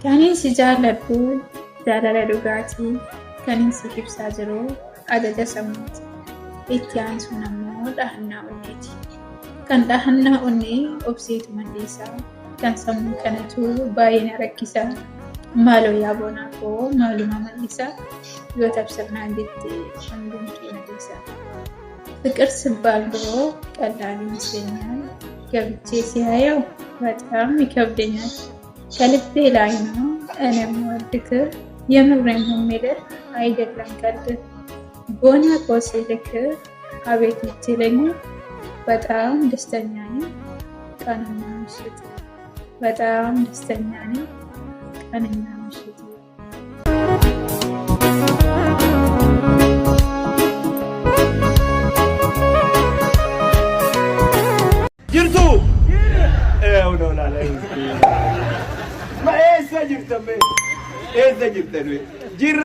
Kani si jaaladhu jaalala dhugaatii kan si ibsaa jiru ajaja sammuuti. Itti aansuun ammoo dhahannaa onneeti. Kan dhahannaa onnee obseetu mallisaa kan sammuu kanatu baay'ee na rakkisaa. Maaloo yaa boonaa koo maaluma mallisaa yoo tabsirnaan jettee hundumtuu na dhiisaa. ፍቅር ሲባል ድሮ ቀላል ይመስለኛል ገብቼ ሲያየው በጣም ይከብደኛል ከልቤ ላይ ነው እኔም ወድክ የምሬን ነው የምልህ አይደለም ቀልድ ቦና ቆሴ ልክ አቤት ልትለኝ በጣም ደስተኛ ነኝ ቀንና ምሽት በጣም ደስተኛ ነኝ ቀንና ምሽት no la ley. Ma esa jirta me. Esa jirta me.